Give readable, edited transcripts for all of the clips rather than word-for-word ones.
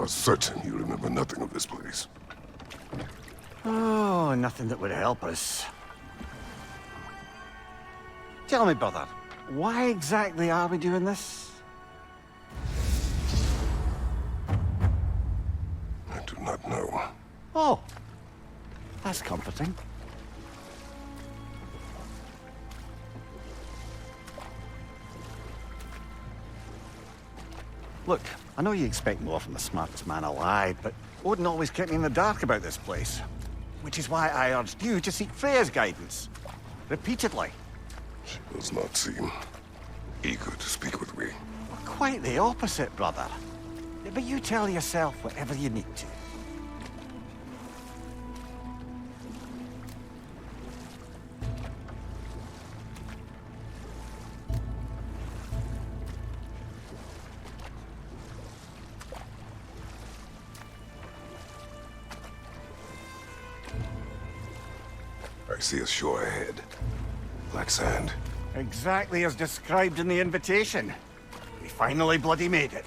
are certain you remember nothing of this place. Oh, nothing that would help us. Tell me, brother, why exactly are we doing this? I do not know. Oh, that's comforting. Look, I know you expect more from the smartest man alive, but Odin always kept me in the dark about this place. Which is why I urged you to seek Freya's guidance. Repeatedly. She does not seem eager to speak with me. Well, quite the opposite, brother. But you tell yourself whatever you need to. I see a shore ahead. Black sand. Exactly as described in the invitation. We finally bloody made it.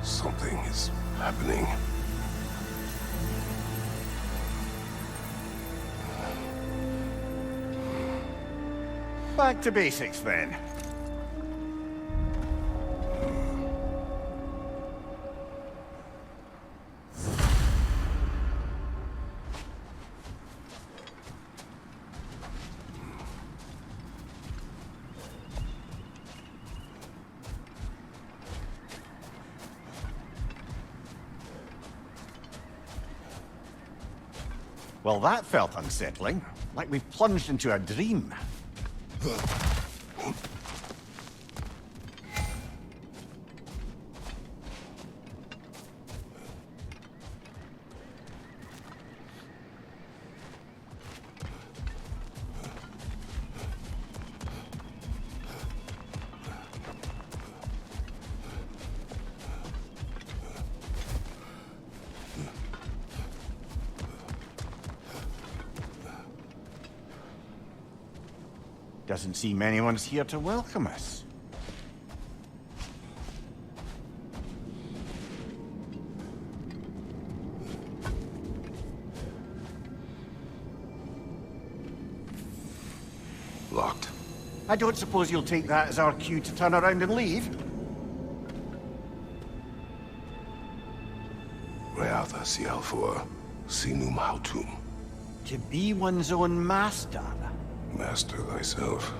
Something is happening. Back to basics, then. Well, that felt unsettling. Like we've plunged into a dream. Doesn't seem anyone's here to welcome us. Locked. I don't suppose you'll take that as our cue to turn around and leave? Reatha Sialfur, Sinum Hautum. To be one's own master. Master thyself.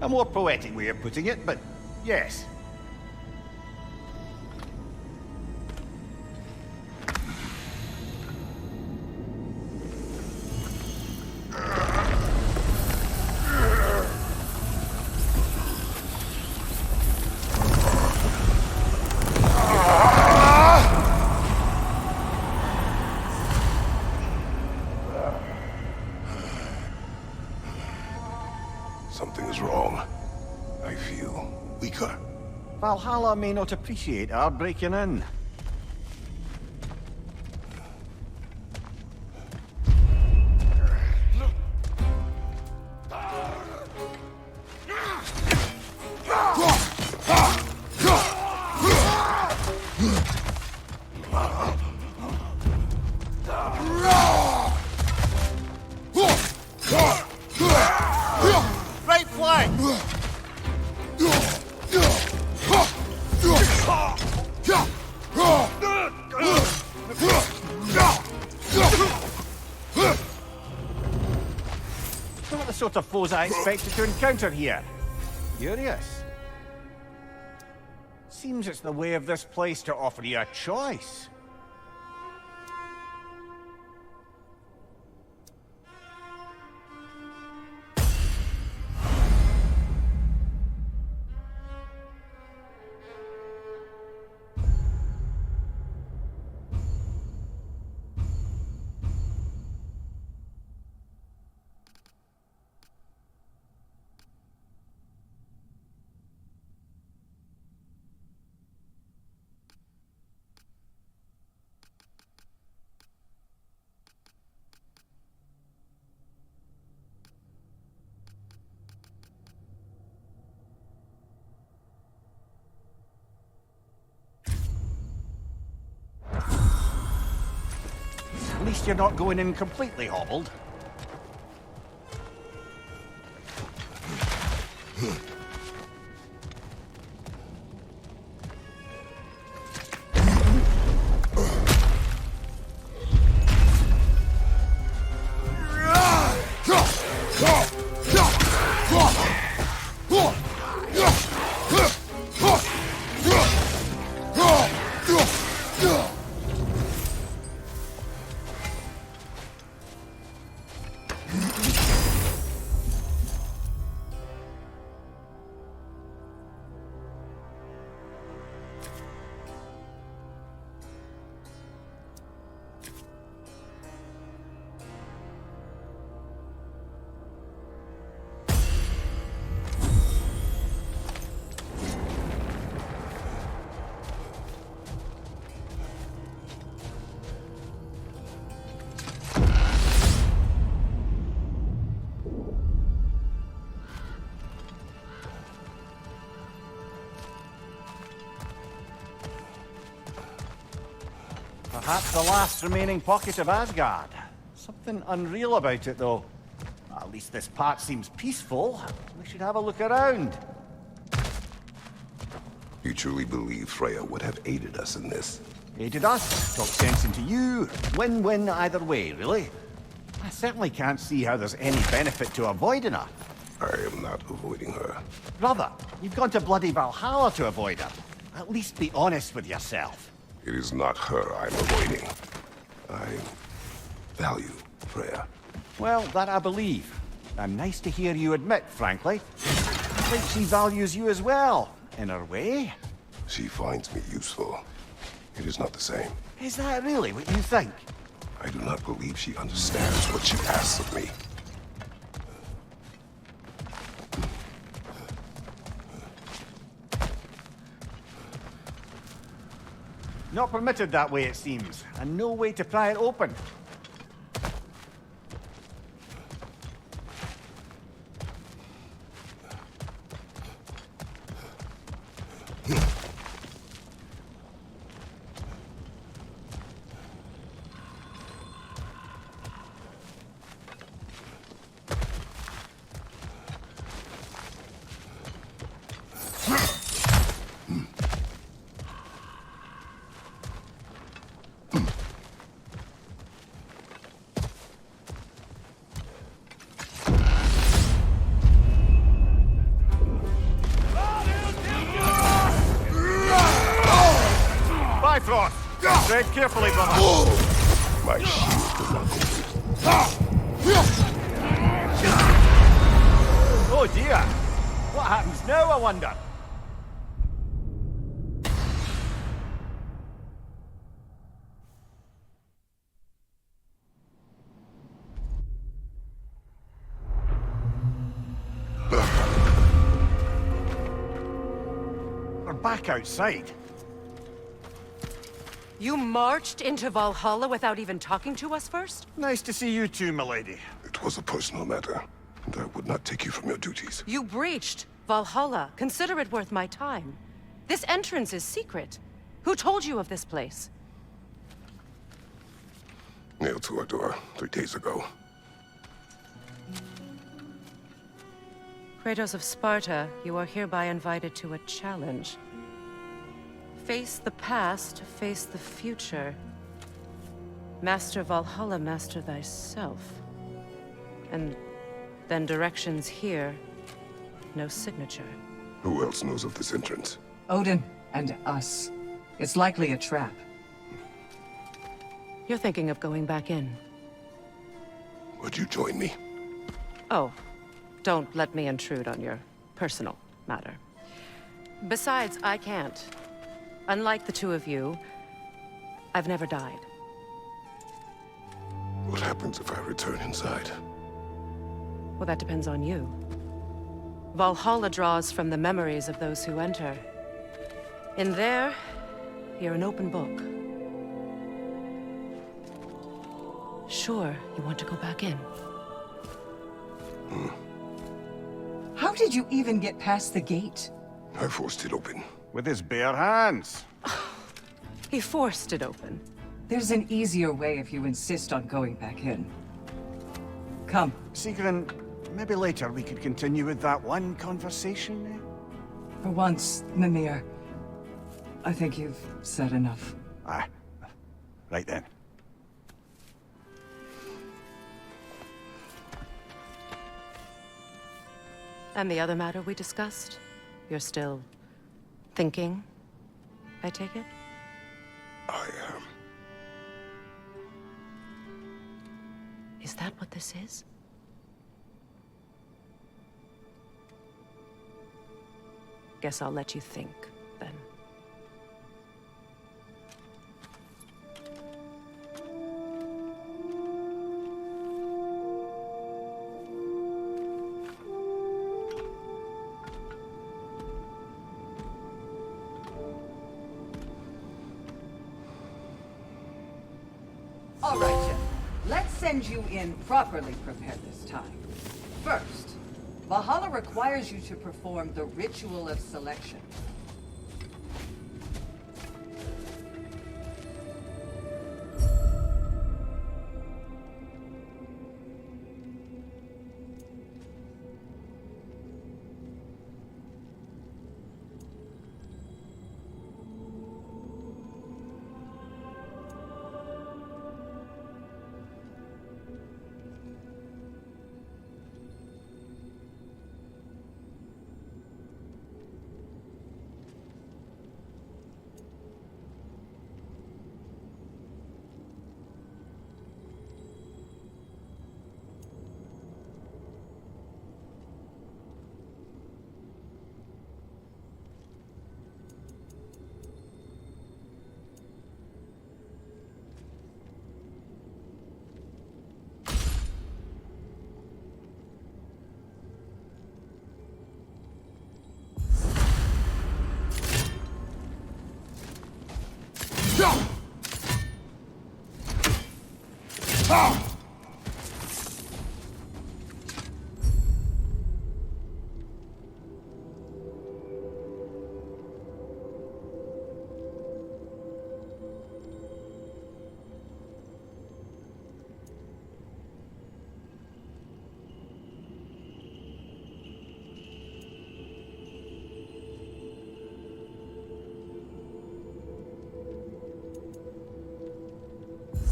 A more poetic way of putting it, but yes. Something is wrong. I feel weaker. Valhalla may not appreciate our breaking in. Right flank! Not the sort of foes I expected to encounter here. Curious. Seems it's the way of this place to offer you a choice. least you're not going in completely hobbled. Perhaps the last remaining pocket of Asgard. Something unreal about it, though. At least this part seems peaceful. We should have a look around. You truly believe Freya would have aided us in this? Aided us, talked sense into you. Win-win either way, really. I certainly can't see how there's any benefit to avoiding her. I am not avoiding her. Brother, you've gone to bloody Valhalla to avoid her. At least be honest with yourself. It is not her I'm avoiding. I value Freya. Well, that I believe. And nice to hear you admit, frankly. I think she values you as well, in her way. She finds me useful. It is not the same. Is that really what you think? I do not believe she understands what she asks of me. Not permitted that way, it seems, and no way to pry it open. Tread carefully, brother. My shield is not complete. Oh dear. What happens now, I wonder? We're back outside. You marched into Valhalla without even talking to us first? Nice to see you too, milady. It was a personal matter, and I would not take you from your duties. You breached Valhalla. Consider it worth my time. This entrance is secret. Who told you of this place? Nailed to our door 3 days ago. Kratos of Sparta, you are hereby invited to a challenge. Face the past, face the future. Master Valhalla, master thyself. And then directions here, no signature. Who else knows of this entrance? Odin and us. It's likely a trap. You're thinking of going back in. Would you join me? Oh, don't let me intrude on your personal matter. Besides, I can't. Unlike the two of you, I've never died. What happens if I return inside? Well, that depends on you. Valhalla draws from the memories of those who enter. In there, you're an open book. Sure, you want to go back in. How did you even get past the gate? I forced it open. With his bare hands. He forced it open. There's an easier way if you insist on going back in. Come. Sigrun, maybe later we could continue with that one conversation, eh? For once, Mimir, I think you've said enough. Aye. Right then. And the other matter we discussed? You're still thinking, I take it? I am. Is that what this is? Guess I'll let you think, then. All right, Jen. Let's send you in properly prepared this time. First, Valhalla requires you to perform the ritual of selection.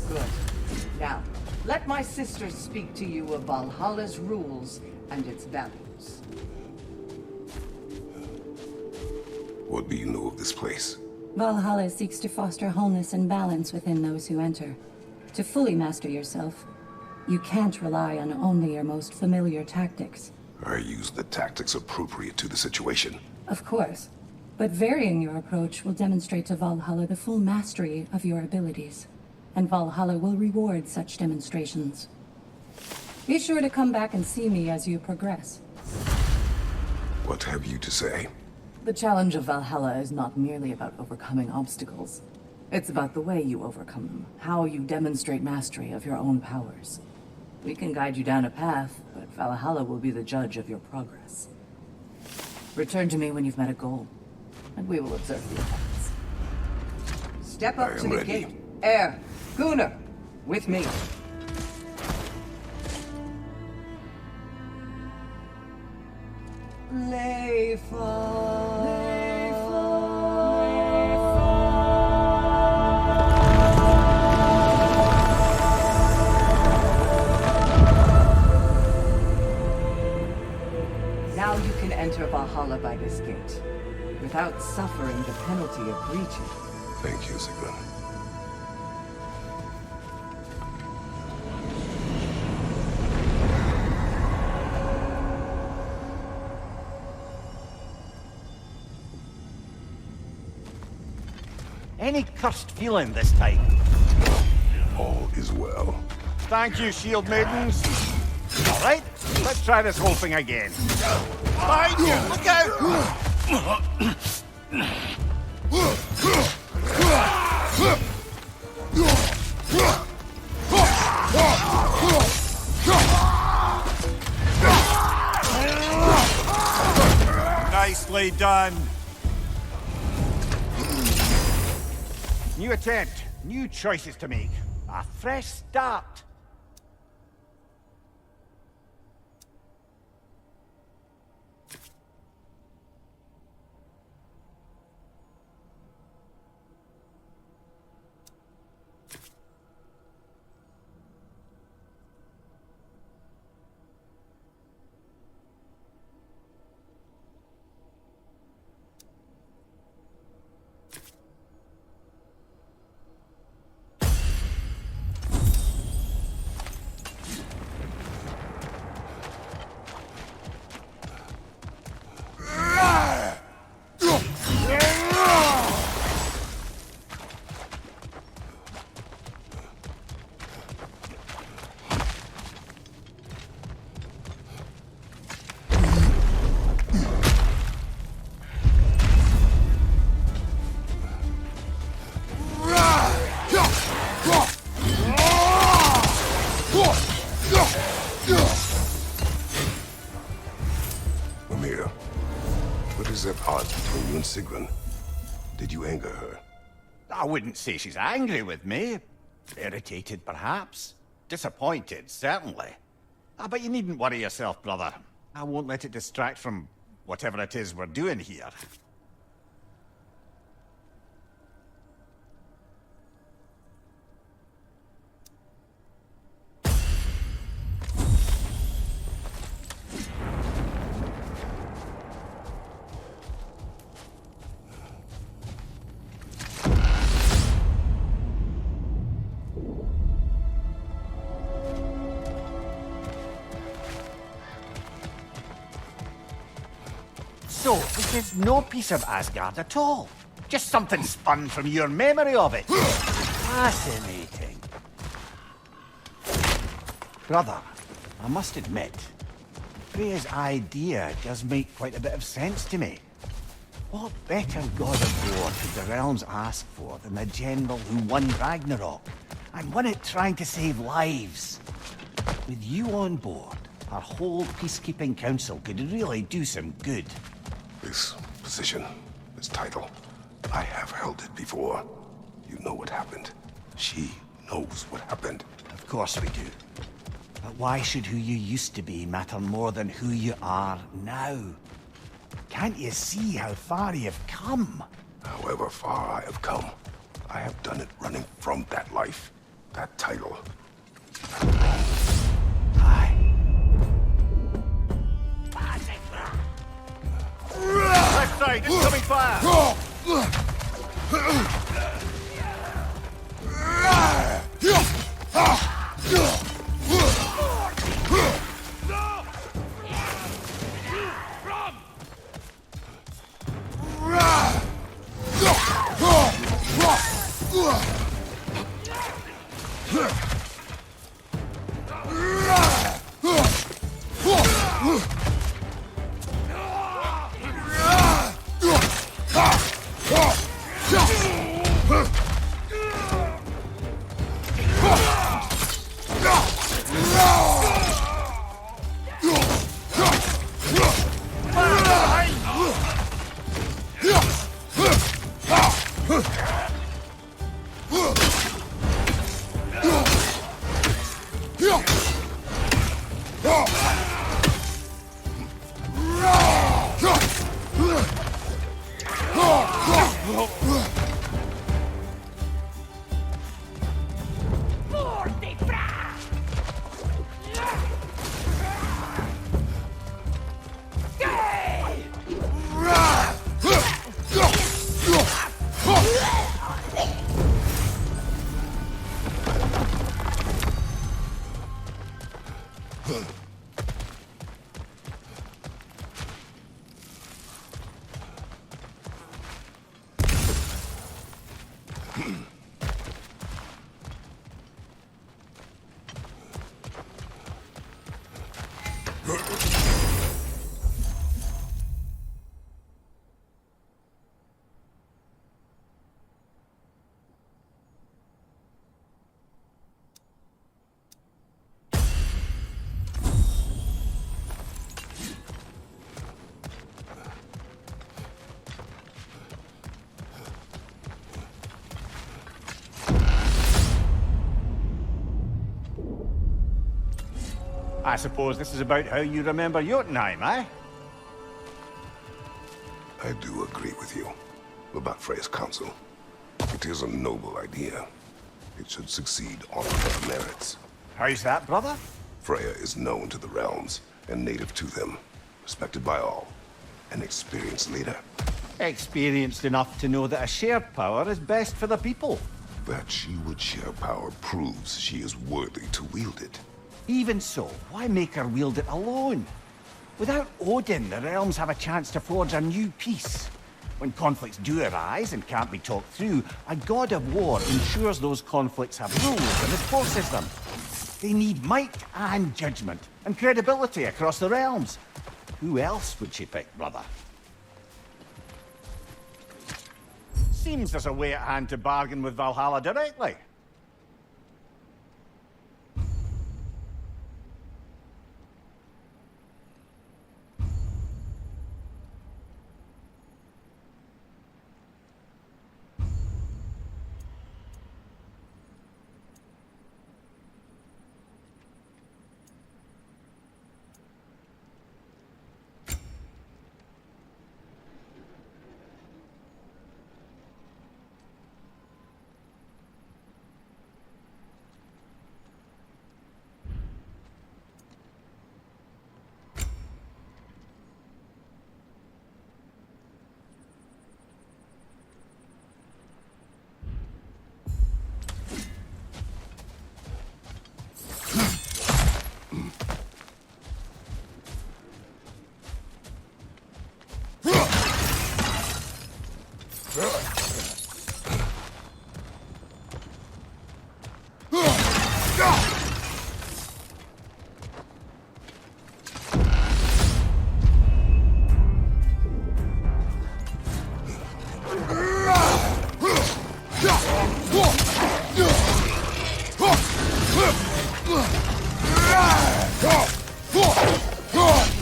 Good. Now, let my sisters speak to you of Valhalla's rules and its values. What do you know of this place? Valhalla seeks to foster wholeness and balance within those who enter. To fully master yourself, you can't rely on only your most familiar tactics. I use the tactics appropriate to the situation. Of course, but varying your approach will demonstrate to Valhalla the full mastery of your abilities, and Valhalla will reward such demonstrations. Be sure to come back and see me as you progress. What have you to say? The challenge of Valhalla is not merely about overcoming obstacles. It's about the way you overcome them, how you demonstrate mastery of your own powers. We can guide you down a path, but Valhalla will be the judge of your progress. Return to me when you've met a goal, and we will observe the effects. Step I up am to the ready. gate. Air, Gunnar, with me. Now you can enter Valhalla by this gate, without suffering the penalty of breaching. Thank you, Sigrun. Any cursed feeling this time? All is well. Thank you, shield maidens. All right, let's try this whole thing again. Behind you! Look out! Nicely done. New attempt. New choices to make. A fresh start. Mimir, what is at odds between you and Sigrun? Did you anger her? I wouldn't say she's angry with me. Irritated, perhaps. Disappointed, certainly. But you needn't worry yourself, brother. I won't let it distract from whatever it is we're doing here. So, this is no piece of Asgard at all. Just something spun from your memory of it. Fascinating. Brother, I must admit, Freya's idea does make quite a bit of sense to me. What better god of war could the realms ask for than the general who won Ragnarok, and won it trying to save lives? With you on board, our whole peacekeeping council could really do some good. This position, this title, I have held it before. You know what happened. She knows what happened. Of course we do. But why should who you used to be matter more than who you are now? Can't you see how far you've come? However far I have come, I have done it running from that life, that title. Aye. Left side, incoming fire! I suppose this is about how you remember Jotunheim, eh? I do agree with you about Freya's council. It is a noble idea. It should succeed on her merits. How's that, brother? Freya is known to the realms and native to them, respected by all, an experienced leader. Experienced enough to know that a shared power is best for the people. That she would share power proves she is worthy to wield it. Even so, why make her wield it alone? Without Odin, the realms have a chance to forge a new peace. When conflicts do arise and can't be talked through, a god of war ensures those conflicts have rules and enforces them. They need might and judgment, and credibility across the realms. Who else would she pick, brother? Seems there's a way at hand to bargain with Valhalla directly.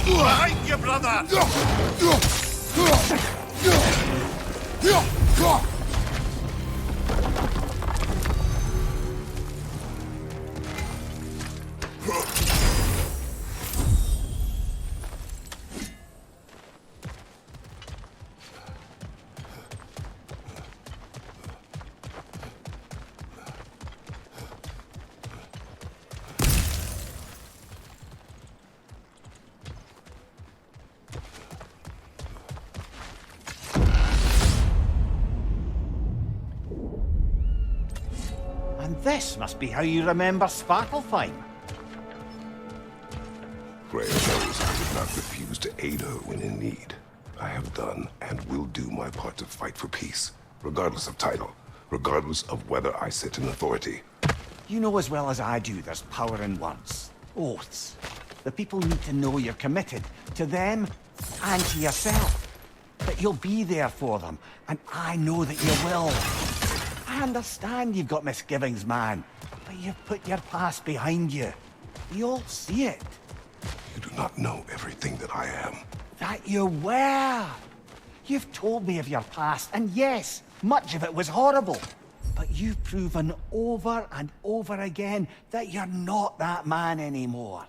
Behind you, brother! And this must be how you remember Svartalfheim. Freya knows I would not refuse to aid her when in need. I have done and will do my part to fight for peace, regardless of title, regardless of whether I sit in authority. You know as well as I do there's power in words. Oaths. The people need to know you're committed, to them and to yourself. That you'll be there for them, and I know that you will. I understand you've got misgivings, man, but you've put your past behind you. We all see it. You do not know everything that I am. That you were. You've told me of your past, and yes, much of it was horrible. But you've proven over and over again that you're not that man anymore.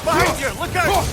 Behind you! Look out!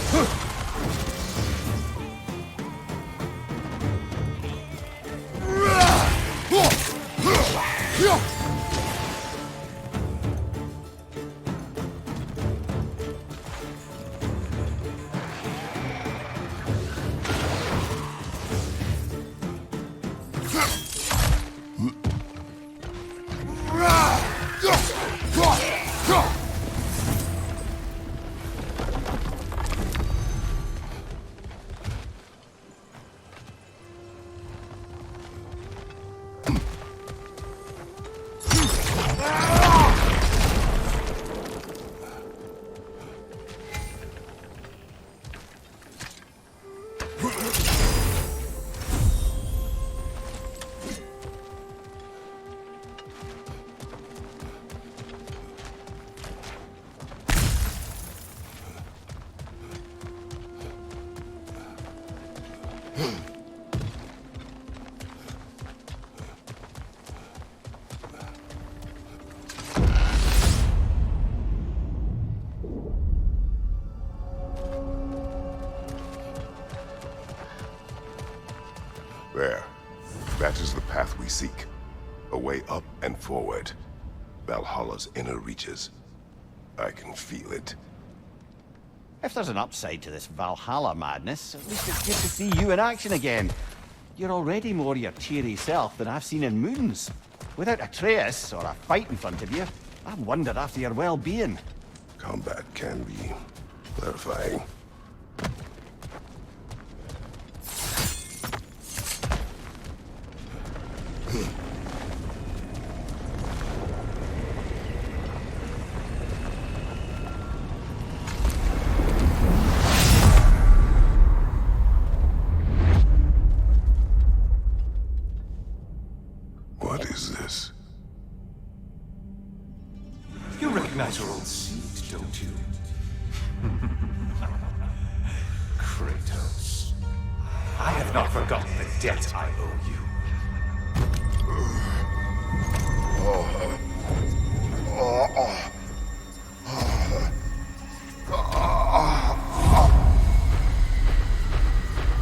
There. That is the path we seek. A way up and forward. Valhalla's inner reaches. I can feel it. If there's an upside to this Valhalla madness, at least it's good to see you in action again. You're already more your cheery self than I've seen in moons. Without Atreus, or a fight in front of you, I've wondered after your well-being. Combat can be clarifying. What is this? You recognize your old seat, don't you? Kratos. I have not forgotten the debt I owe you.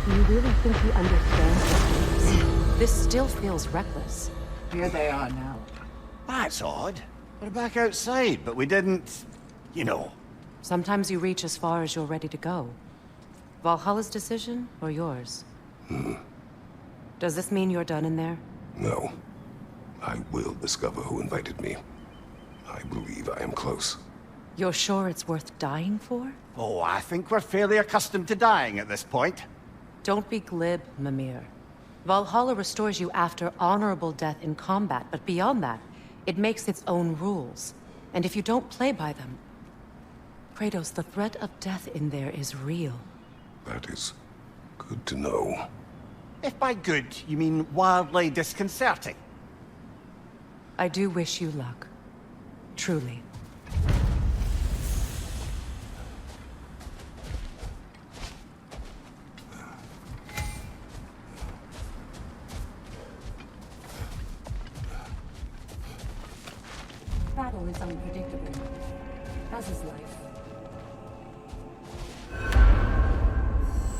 Do you really think he understands this? This still feels reckless. Here they are now. That's odd. We're back outside, but we didn't... you know. Sometimes you reach as far as you're ready to go. Valhalla's decision, or yours? Does this mean you're done in there? No. I will discover who invited me. I believe I am close. You're sure it's worth dying for? Oh, I think we're fairly accustomed to dying at this point. Don't be glib, Mimir. Valhalla restores you after honorable death in combat, but beyond that, it makes its own rules. And if you don't play by them... Kratos, the threat of death in there is real. That is good to know. If by good, you mean wildly disconcerting. I do wish you luck. Truly. Battle is unpredictable, as is life.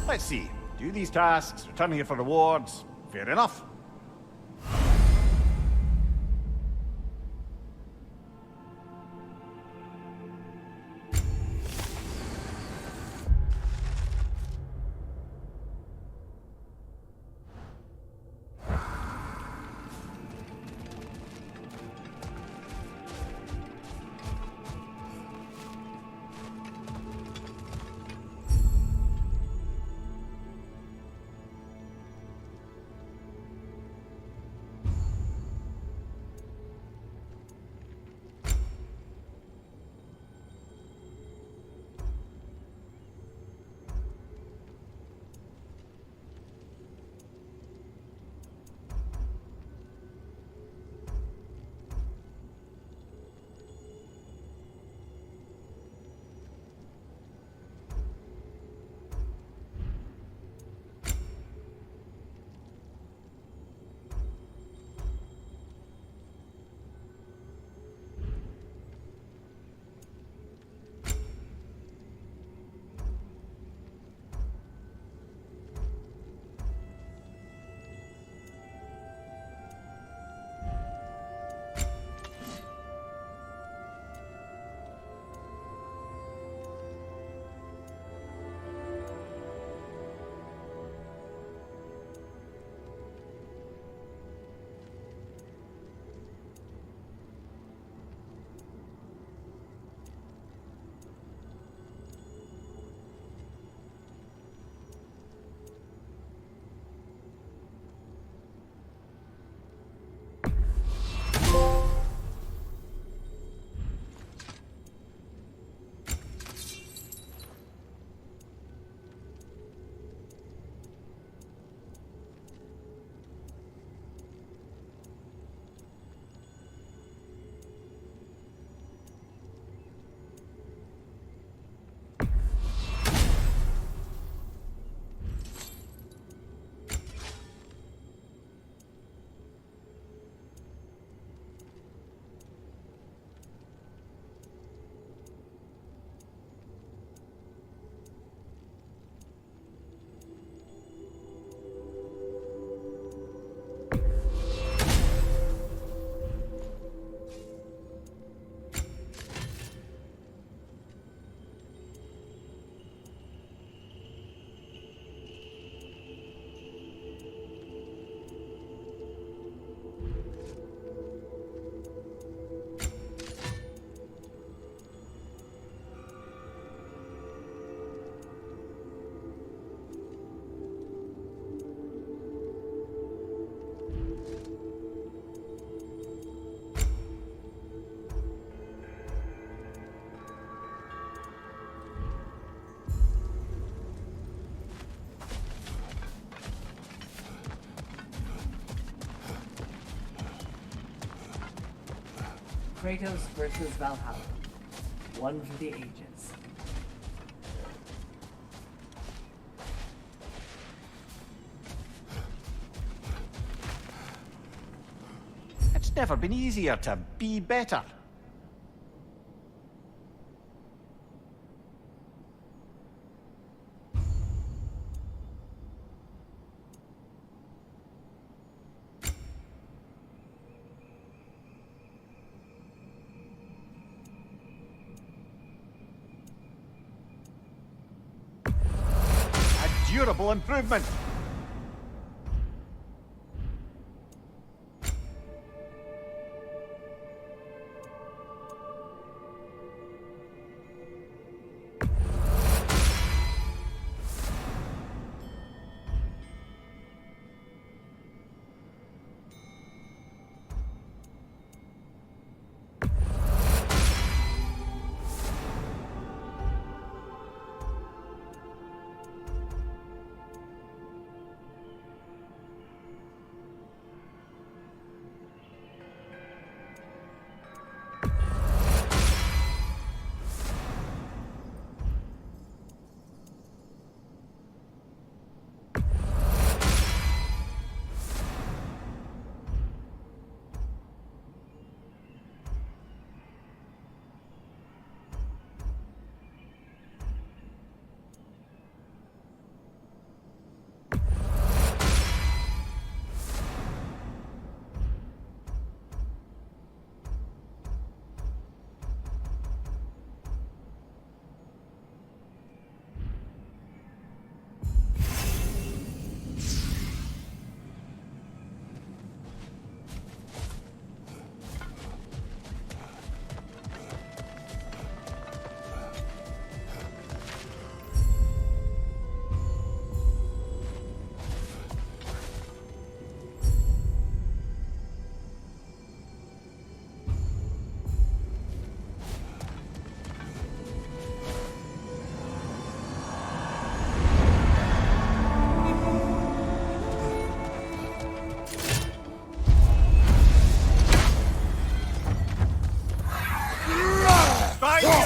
Let's see. Do these tasks, return here for rewards. Fair enough. Kratos versus Valhalla. One for the ages. It's never been easier to be better. A durable improvement.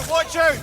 Watch out!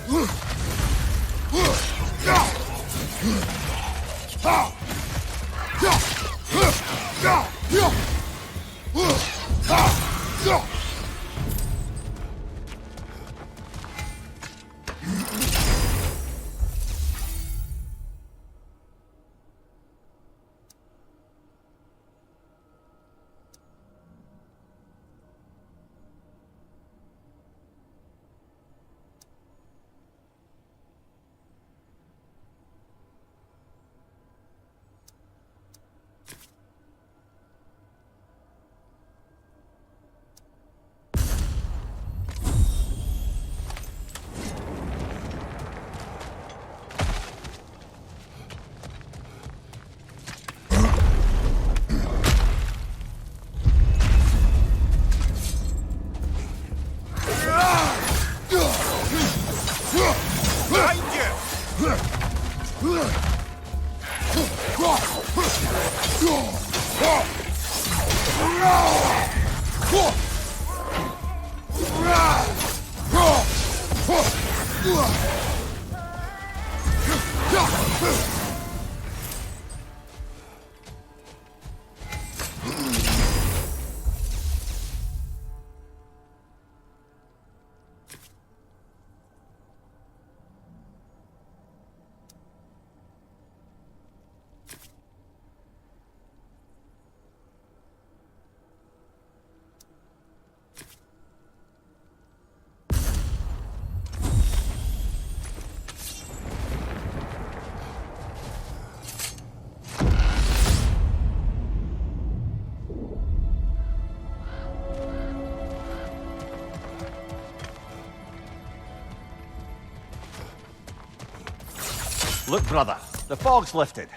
Look, brother, the fog's lifted.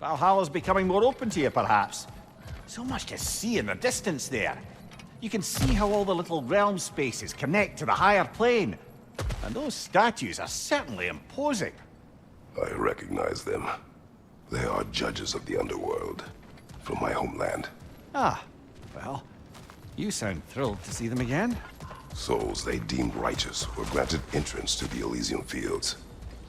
Valhalla's becoming more open to you, perhaps. So much to see in the distance there. You can see how all the little realm spaces connect to the higher plane. And those statues are certainly imposing. I recognize them. They are judges of the underworld, from my homeland. Ah, well, you sound thrilled to see them again. Souls they deemed righteous were granted entrance to the Elysium Fields.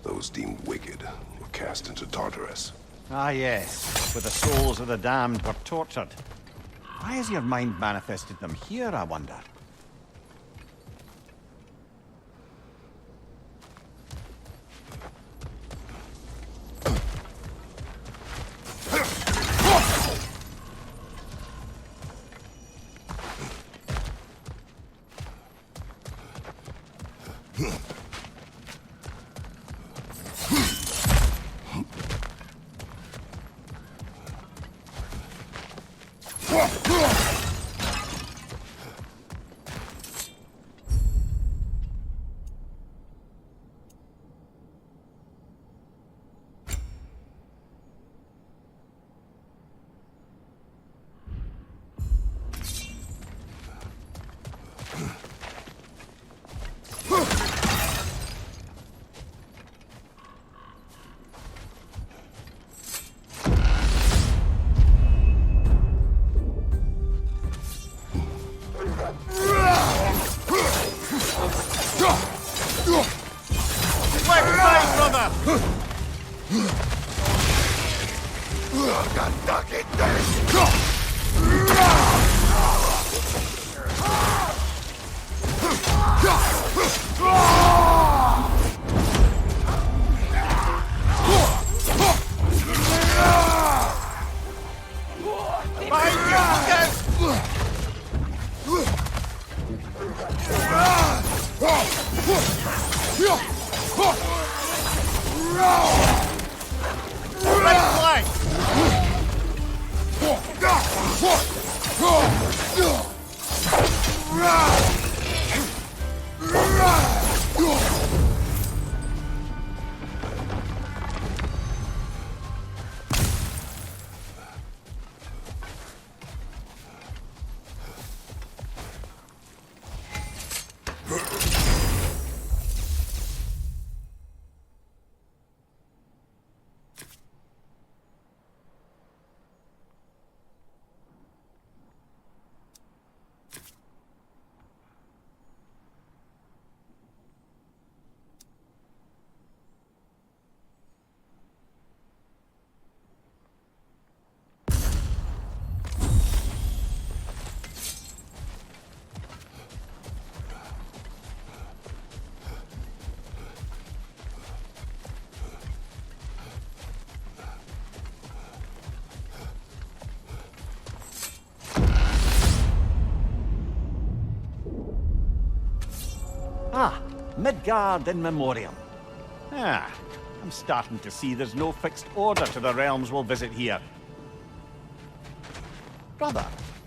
Those deemed wicked were cast into Tartarus. Ah, yes. Where the souls of the damned were tortured. Why has your mind manifested them here, I wonder? Ah, Midgard in memoriam. Ah, I'm starting to see there's no fixed order to the realms we'll visit here. Brother,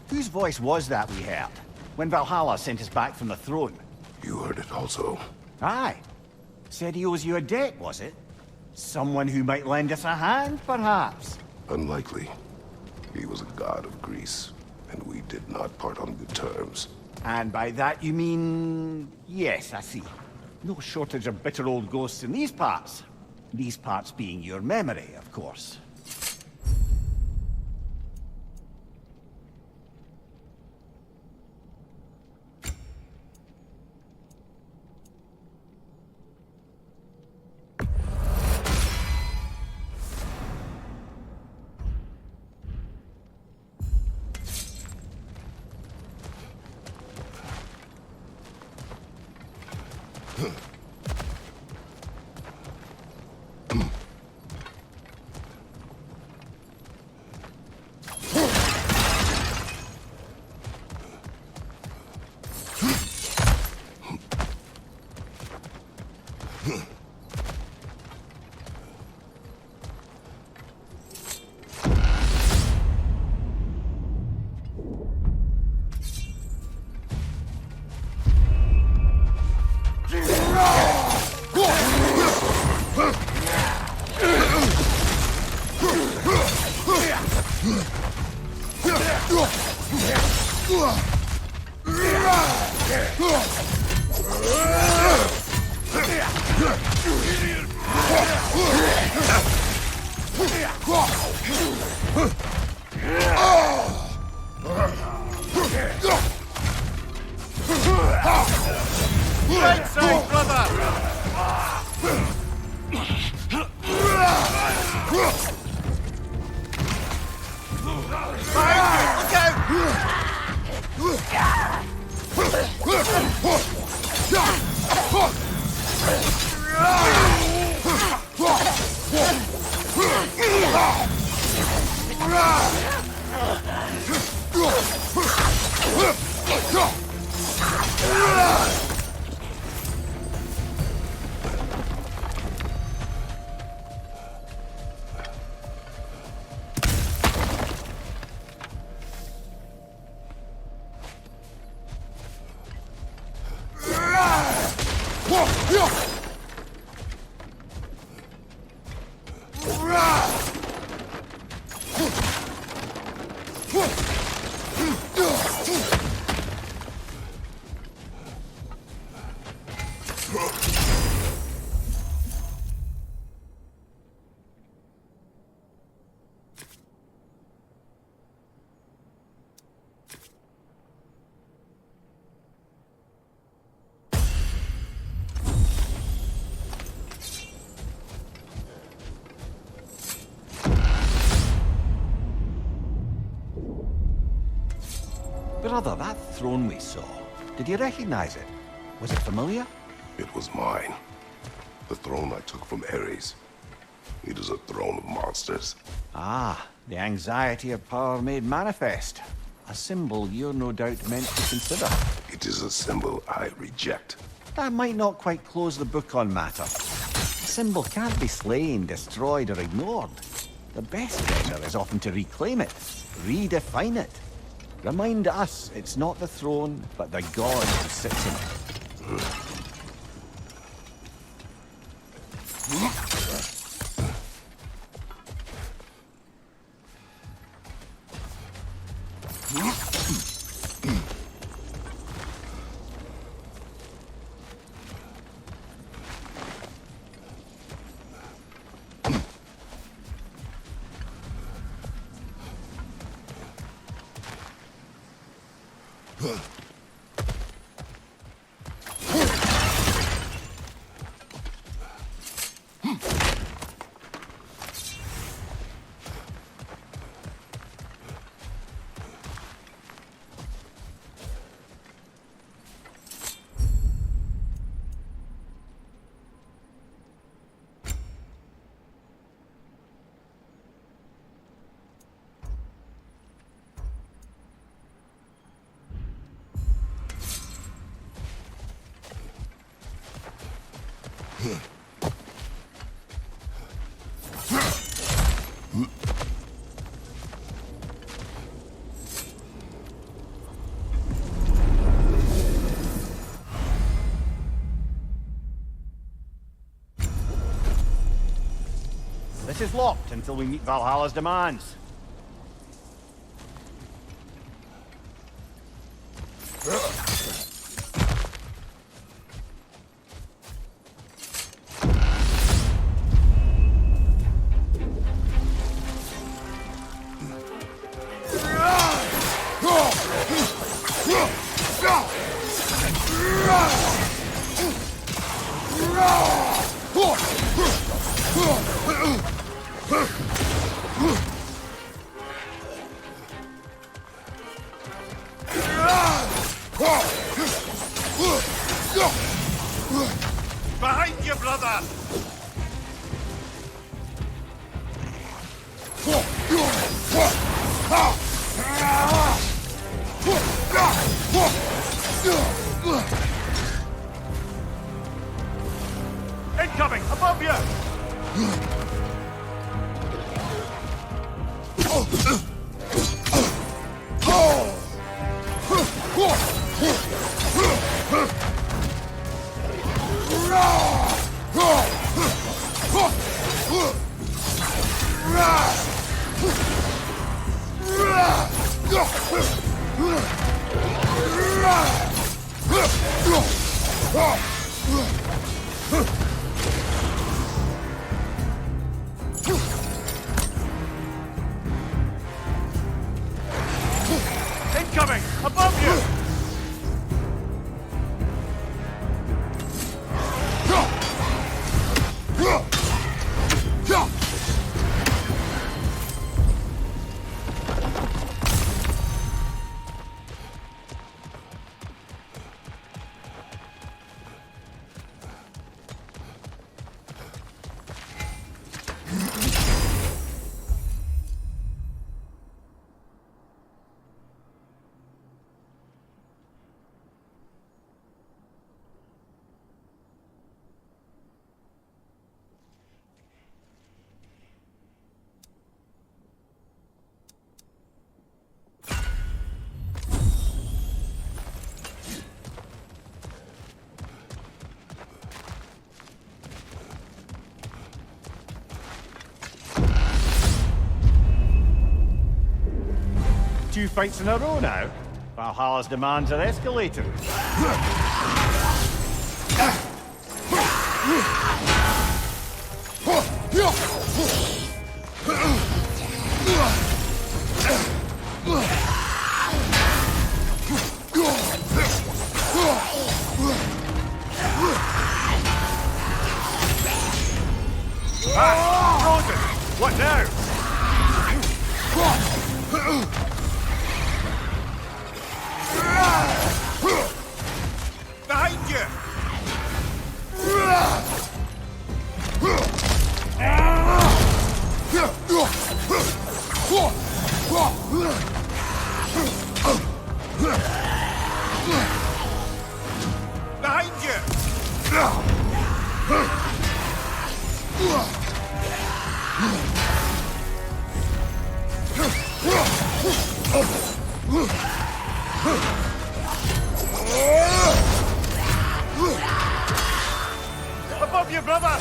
whose voice was that we heard when Valhalla sent us back from the throne? You heard it also. Aye. Said he owes you a debt, was it? Someone who might lend us a hand, perhaps? Unlikely. He was a god of Greece, and we did not part on good terms. And by that you mean... Yes, I see. No shortage of bitter old ghosts in these parts. These parts being your memory, of course. Brother, that throne we saw, did you recognize it? Was it familiar? It was mine. The throne I took from Ares. It is a throne of monsters. Ah, the anxiety of power made manifest. A symbol you're no doubt meant to consider. It is a symbol I reject. That might not quite close the book on matter. A symbol can't be slain, destroyed, or ignored. The best measure is often to reclaim it, redefine it. Remind us it's not the throne, but the god who sits in it. This is locked until we meet Valhalla's demands. Behind you, brother! Incoming! Above you! Incoming! Above you! 2 fights in a row now. Valhalla's demands are escalating. Frozen! What now? Behind you! Behind you! Above you, brother!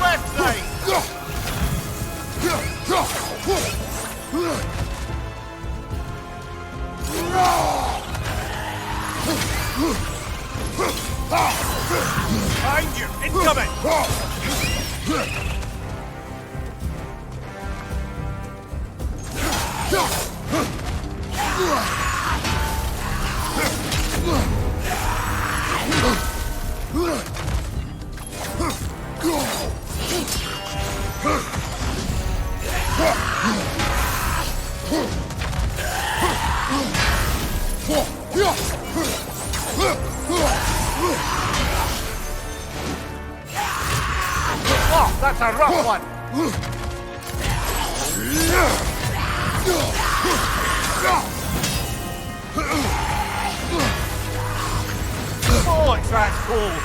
Left side! Behind you! Incoming! Oh, that's a rough one! Oh, it tracks cold!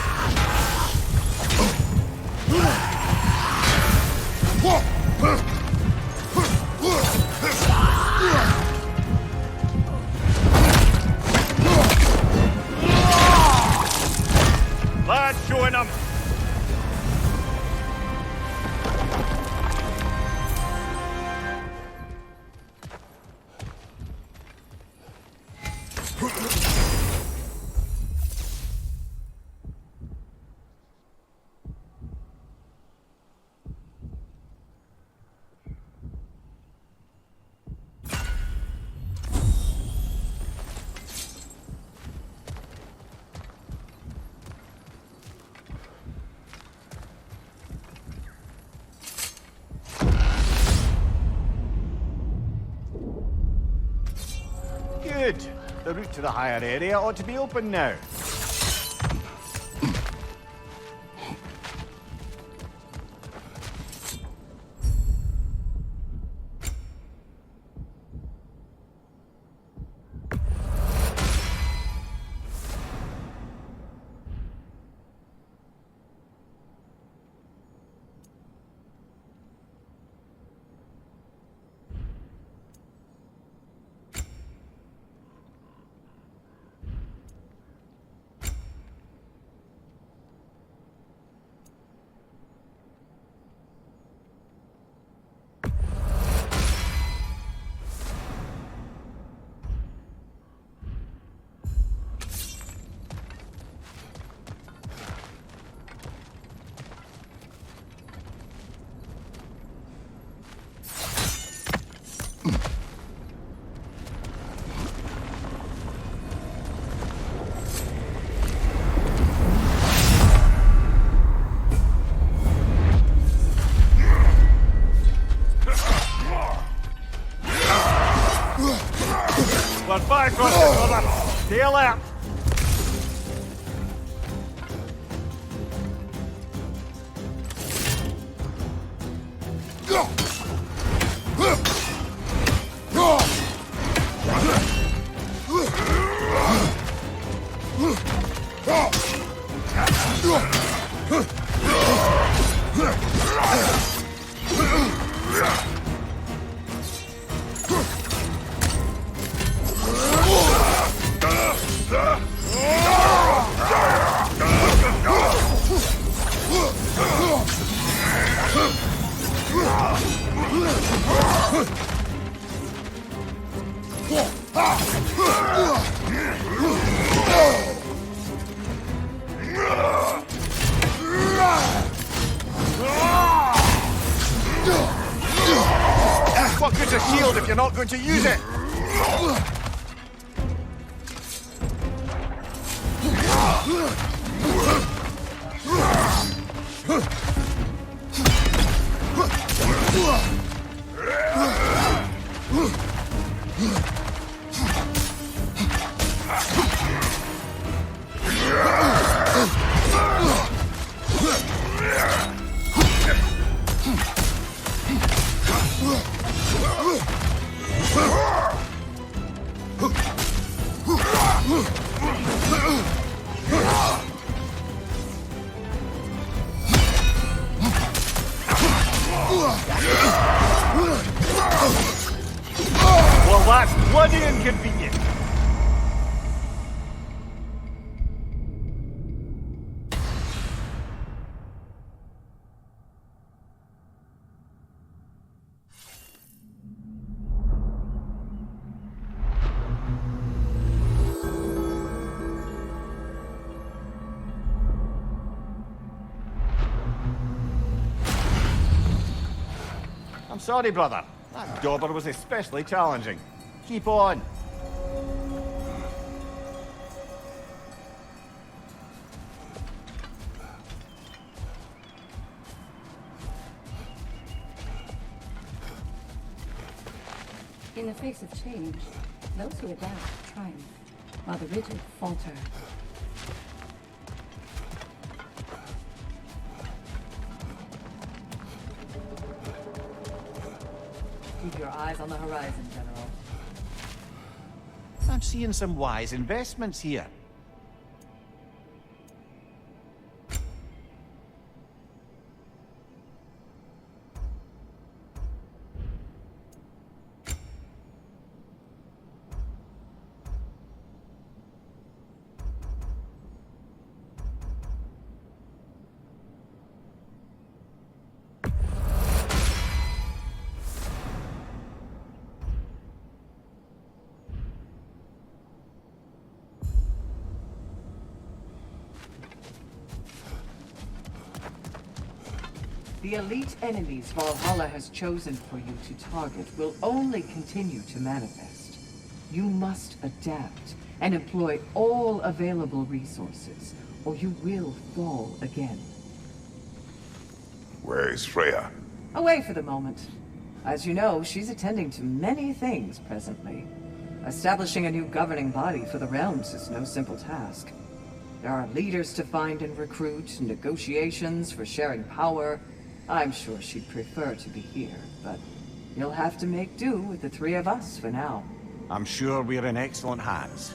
Lads showing them! Good. The route to the higher area ought to be open now. We're back on it, brother! Tail out! What good's a shield if you're not going to use it? Well, that's bloody inconvenient. I'm sorry, brother. That dauber was especially challenging. Keep on. In the face of change, those who adapt triumph, while the rigid falter. Keep your eyes on the horizon, General. I'm seeing some wise investments here. The elite enemies Valhalla has chosen for you to target will only continue to manifest. You must adapt and employ all available resources, or you will fall again. Where is Freya? Away for the moment. As you know, she's attending to many things presently. Establishing a new governing body for the realms is no simple task. There are leaders to find and recruit, negotiations for sharing power. I'm sure she'd prefer to be here, but you'll have to make do with the three of us for now. I'm sure we're in excellent hands.